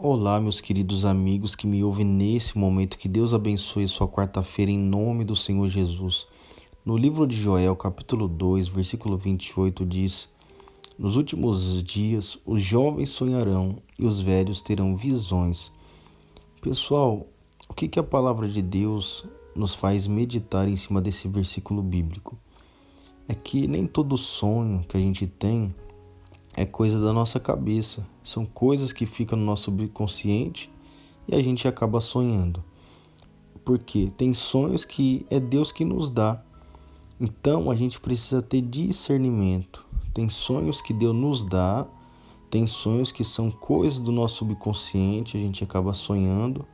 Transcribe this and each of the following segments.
Olá, meus queridos amigos que me ouvem nesse momento, que Deus abençoe sua quarta-feira em nome do Senhor Jesus. No livro de Joel, capítulo 2, versículo 28 diz: Nos últimos dias os jovens sonharão e os velhos terão visões. Pessoal, o que a palavra de Deus nos faz meditar em cima desse versículo bíblico? É que nem todo sonho que a gente tem é coisa da nossa cabeça. São coisas que ficam no nosso subconsciente e a gente acaba sonhando. Porque tem sonhos que é Deus que nos dá. Então a gente precisa ter discernimento. Tem sonhos que Deus nos dá, tem sonhos que são coisas do nosso subconsciente, a gente acaba sonhando,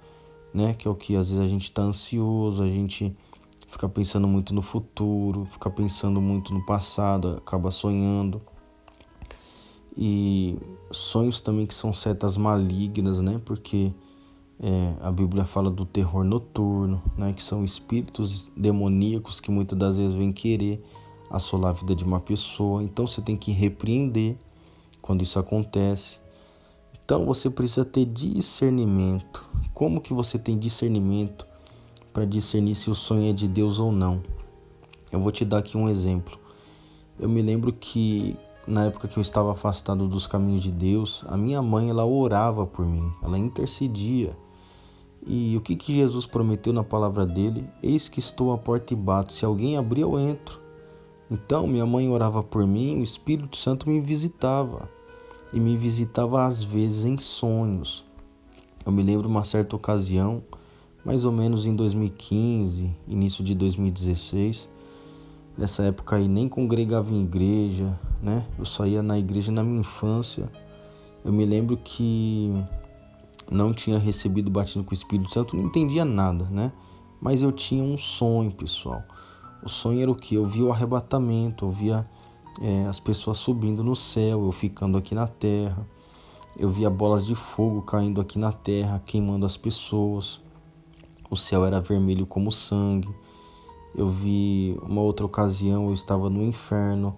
né? Que é o que às vezes a gente está ansioso, a gente fica pensando muito no futuro, fica pensando muito no passado, acaba sonhando. E sonhos também que são setas malignas, né? Porque a Bíblia fala do terror noturno, né? Que são espíritos demoníacos que muitas das vezes vêm querer assolar a vida de uma pessoa. Então você tem que repreender quando isso acontece. Então você precisa ter discernimento. Como que você tem discernimento para discernir se o sonho é de Deus ou não? Eu vou te dar aqui um exemplo. Eu me lembro que na época que eu estava afastado dos caminhos de Deus, a minha mãe ela orava por mim, ela intercedia. E o que Jesus prometeu na palavra dele? Eis que estou à porta e bato, se alguém abrir eu entro. Então minha mãe orava por mim, o Espírito Santo me visitava. E me visitava às vezes em sonhos. Eu me lembro uma certa ocasião, mais ou menos em 2015, início de 2016. Nessa época aí nem congregava em igreja, né? Eu saía na igreja na minha infância. Eu me lembro que não tinha recebido o batismo com o Espírito Santo, não entendia nada, né? Mas eu tinha um sonho, pessoal. O sonho era o quê? Eu via o arrebatamento, eu via as pessoas subindo no céu, eu ficando aqui na terra. Eu via bolas de fogo caindo aqui na terra, queimando as pessoas. O céu era vermelho como sangue. Eu vi uma outra ocasião, eu estava no inferno,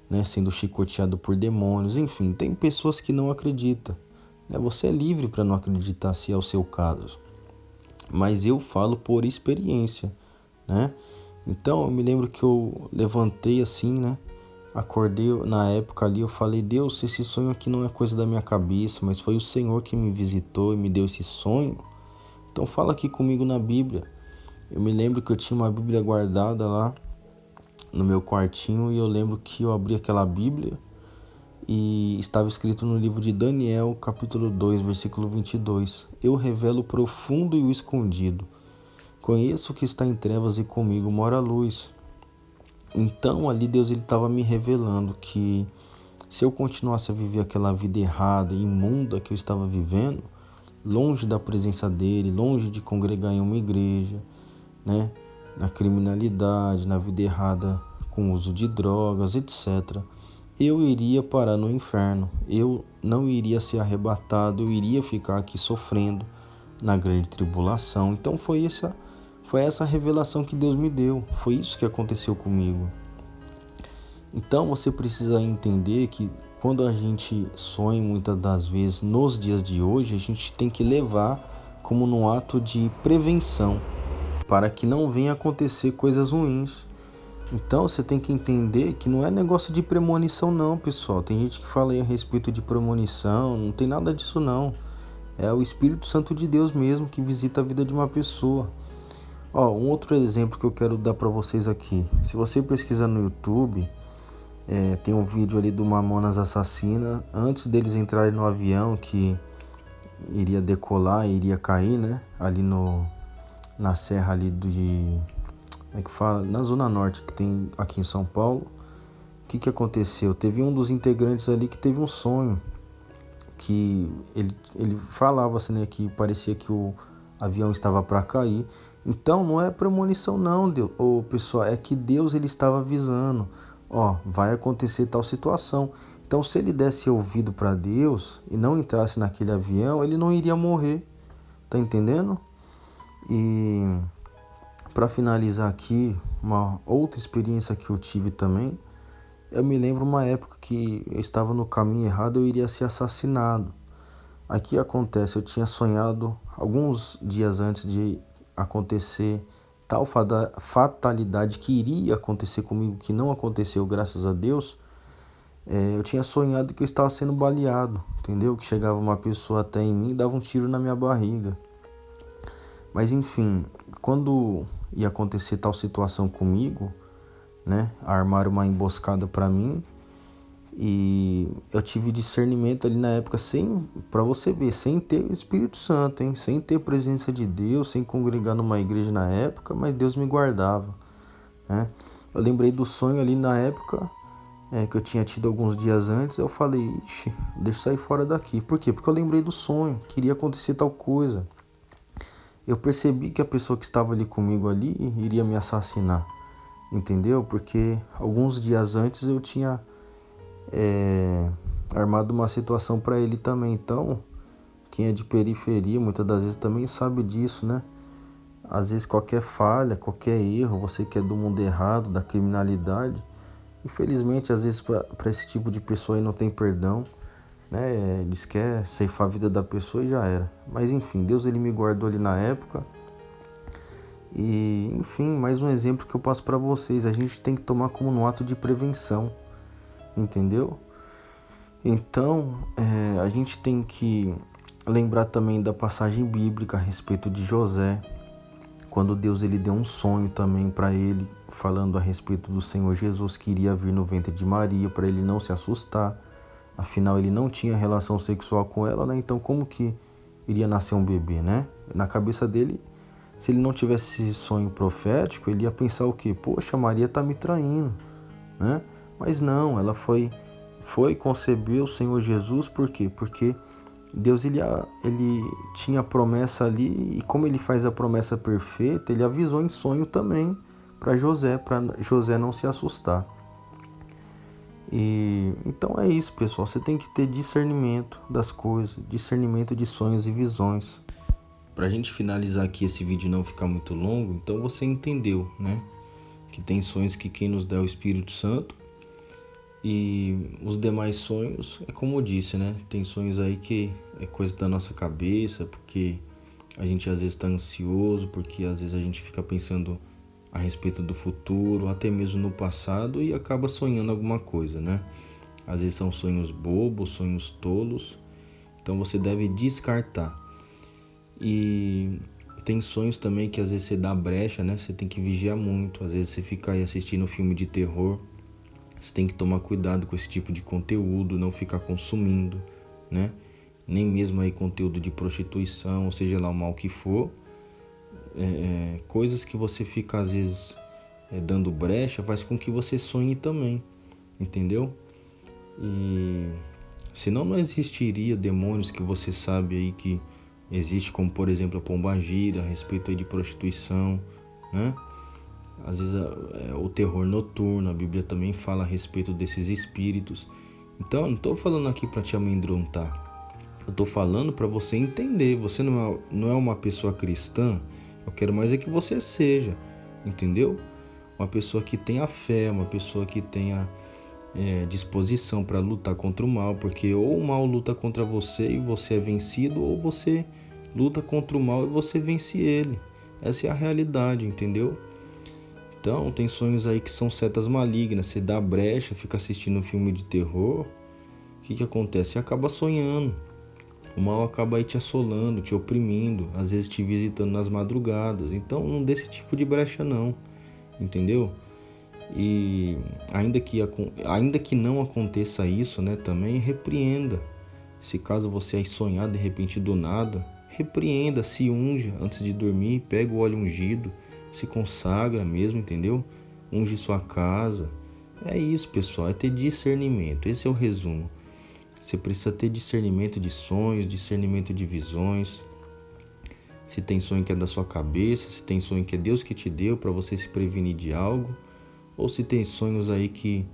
né, sendo chicoteado por demônios. Enfim, tem pessoas que não acreditam, né? Você é livre para não acreditar se é o seu caso. Mas eu falo por experiência, né? Então eu me lembro que eu levantei assim, né? Acordei na época ali, eu falei: Deus, esse sonho aqui não é coisa da minha cabeça, mas foi o Senhor que me visitou e me deu esse sonho. Então fala aqui comigo na Bíblia. Eu me lembro que eu tinha uma Bíblia guardada lá no meu quartinho e eu lembro que eu abri aquela Bíblia e estava escrito no livro de Daniel, capítulo 2, versículo 22. Eu revelo o profundo e o escondido. Conheço o que está em trevas e comigo mora a luz. Então ali Deus ele estava me revelando que se eu continuasse a viver aquela vida errada e imunda que eu estava vivendo, longe da presença dele, longe de congregar em uma igreja, né, na criminalidade, na vida errada com uso de drogas, etc., eu iria parar no inferno. Eu não iria ser arrebatado, eu iria ficar aqui sofrendo na grande tribulação. Então foi essa revelação que Deus me deu. Foi isso que aconteceu comigo. Então você precisa entender que quando a gente sonha muitas das vezes nos dias de hoje, a gente tem que levar como num ato de prevenção para que não venha acontecer coisas ruins. Então você tem que entender que não é negócio de premonição não, pessoal. Tem gente que fala aí a respeito de premonição, não tem nada disso não. É o Espírito Santo de Deus mesmo que visita a vida de uma pessoa. Ó, um outro exemplo que eu quero dar para vocês aqui. Se você pesquisar no YouTube, tem um vídeo ali do Mamonas Assassina, antes deles entrarem no avião que iria decolar, iria cair, né? Ali na serra ali como é que fala? Na Zona Norte que tem aqui em São Paulo. O que aconteceu? Teve um dos integrantes ali que teve um sonho que ele falava assim, né, que parecia que o avião estava para cair. Então não é premonição não, Deus, ô, pessoal, é que Deus ele estava avisando, ó, vai acontecer tal situação. Então se ele desse ouvido para Deus e não entrasse naquele avião, ele não iria morrer, tá entendendo? E para finalizar aqui, uma outra experiência que eu tive também, eu me lembro uma época que eu estava no caminho errado, eu iria ser assassinado. Aqui acontece, eu tinha sonhado alguns dias antes de acontecer tal fatalidade que iria acontecer comigo, que não aconteceu, graças a Deus. Eu tinha sonhado que eu estava sendo baleado, entendeu? Que chegava uma pessoa até em mim e dava um tiro na minha barriga. Mas enfim, quando ia acontecer tal situação comigo, né? Armaram uma emboscada para mim e eu tive discernimento ali na época, sem, para você ver, sem ter o Espírito Santo, hein? Sem ter presença de Deus, sem congregar numa igreja na época, mas Deus me guardava, né? Eu lembrei do sonho ali na época, que eu tinha tido alguns dias antes. Eu falei, ixi, deixa eu sair fora daqui. Por quê? Porque eu lembrei do sonho, queria acontecer tal coisa. Eu percebi que a pessoa que estava ali comigo ali iria me assassinar, entendeu? Porque alguns dias antes eu tinha armado uma situação para ele também. Então, quem é de periferia muitas das vezes também sabe disso, né? Às vezes qualquer falha, qualquer erro, você que é do mundo errado, da criminalidade, infelizmente às vezes para esse tipo de pessoa aí não tem perdão, né? Eles querem ceifar a vida da pessoa e já era. Mas enfim, Deus ele me guardou ali na época. E enfim, mais um exemplo que eu passo para vocês. A gente tem que tomar como um ato de prevenção, entendeu? Então, a gente tem que lembrar também da passagem bíblica a respeito de José, quando Deus ele deu um sonho também para ele, falando a respeito do Senhor Jesus que iria vir no ventre de Maria, para ele não se assustar. Afinal, ele não tinha relação sexual com ela, né? Então, como que iria nascer um bebê, né? Na cabeça dele, se ele não tivesse esse sonho profético, ele ia pensar o quê? Poxa, Maria tá me traindo, né? Mas não, ela foi conceber o Senhor Jesus, por quê? Porque Deus ele tinha a promessa ali, e como ele faz a promessa perfeita, ele avisou em sonho também para José não se assustar. E então é isso, pessoal. Você tem que ter discernimento das coisas, discernimento de sonhos e visões. Pra gente finalizar aqui esse vídeo e não ficar muito longo, então você entendeu, né? Que tem sonhos que quem nos dá é o Espírito Santo. E os demais sonhos, é como eu disse, né? Tem sonhos aí que é coisa da nossa cabeça, porque a gente às vezes está ansioso, porque às vezes a gente fica pensando a respeito do futuro, até mesmo no passado, e acaba sonhando alguma coisa, né? Às vezes são sonhos bobos, sonhos tolos, então você deve descartar. E tem sonhos também que às vezes você dá brecha, né? Você tem que vigiar muito, às vezes você fica aí assistindo filme de terror. Você tem que tomar cuidado com esse tipo de conteúdo, não ficar consumindo, né? Nem mesmo aí conteúdo de prostituição, ou seja lá o mal que for. Coisas que você fica às vezes dando brecha, faz com que você sonhe também, entendeu? E senão não existiria demônios que você sabe aí que existe, como por exemplo a pombagira, a respeito aí de prostituição, né? Às vezes o terror noturno, a Bíblia também fala a respeito desses espíritos. Então, eu não estou falando aqui para te amedrontar. Eu estou falando para você entender. Você não é uma pessoa cristã. Eu quero mais é que você seja, entendeu? Uma pessoa que tenha fé, uma pessoa que tenha disposição para lutar contra o mal. Porque ou o mal luta contra você e você é vencido, ou você luta contra o mal e você vence ele. Essa é a realidade, entendeu? Então, tem sonhos aí que são setas malignas. Você dá brecha, fica assistindo um filme de terror. O que acontece? Você acaba sonhando. O mal acaba aí te assolando, te oprimindo, às vezes te visitando nas madrugadas. Então, não dê esse tipo de brecha não, entendeu? E ainda que não aconteça isso, né, também repreenda. Se caso você aí sonhar de repente do nada, repreenda, se unja antes de dormir, pega o óleo ungido, se consagra mesmo, entendeu? Unge sua casa. É isso, pessoal, é ter discernimento. Esse é o resumo. Você precisa ter discernimento de sonhos, discernimento de visões. Se tem sonho que é da sua cabeça, se tem sonho que é Deus que te deu para você se prevenir de algo, ou se tem sonhos aí que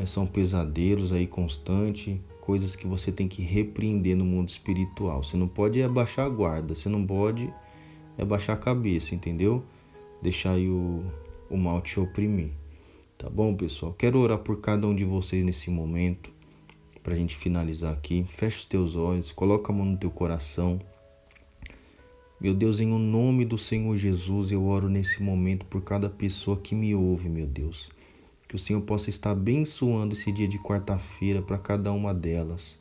são pesadelos aí constantes, coisas que você tem que repreender no mundo espiritual. Você não pode abaixar a guarda, você não pode abaixar a cabeça, entendeu? Deixar aí o mal te oprimir. Tá bom, pessoal? Quero orar por cada um de vocês nesse momento, para a gente finalizar aqui. Fecha os teus olhos, coloca a mão no teu coração. Meu Deus, em o nome do Senhor Jesus, eu oro nesse momento por cada pessoa que me ouve, meu Deus. Que o Senhor possa estar abençoando esse dia de quarta-feira para cada uma delas.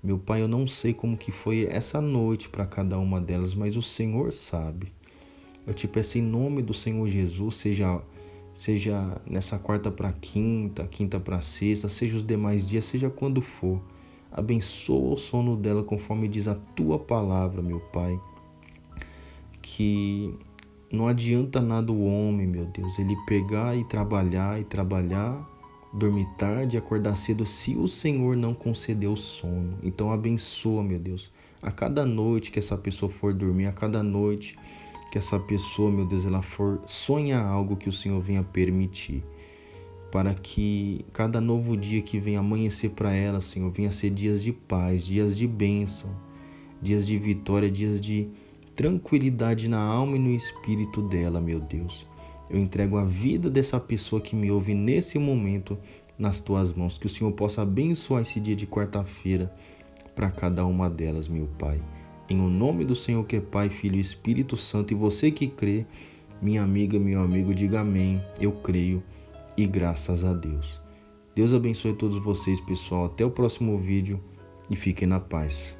Meu Pai, eu não sei como que foi essa noite para cada uma delas, mas o Senhor sabe. Eu te peço em nome do Senhor Jesus, seja nessa quarta para quinta, quinta para sexta, seja os demais dias, seja quando for. Abençoa o sono dela conforme diz a tua palavra, meu Pai. Que não adianta nada o homem, meu Deus, ele pegar e trabalhar, dormir tarde e acordar cedo se o Senhor não conceder o sono. Então abençoa, meu Deus, a cada noite que essa pessoa for dormir, a cada noite que essa pessoa, meu Deus, ela for sonhar algo que o Senhor venha permitir. Para que cada novo dia que venha amanhecer para ela, Senhor, venha ser dias de paz, dias de bênção, dias de vitória, dias de tranquilidade na alma e no espírito dela, meu Deus. Eu entrego a vida dessa pessoa que me ouve nesse momento nas tuas mãos. Que o Senhor possa abençoar esse dia de quarta-feira para cada uma delas, meu Pai. Em o nome do Senhor que é Pai, Filho e Espírito Santo. E você que crê, minha amiga, meu amigo, diga amém. Eu creio e graças a Deus. Deus abençoe todos vocês, pessoal. Até o próximo vídeo e fiquem na paz.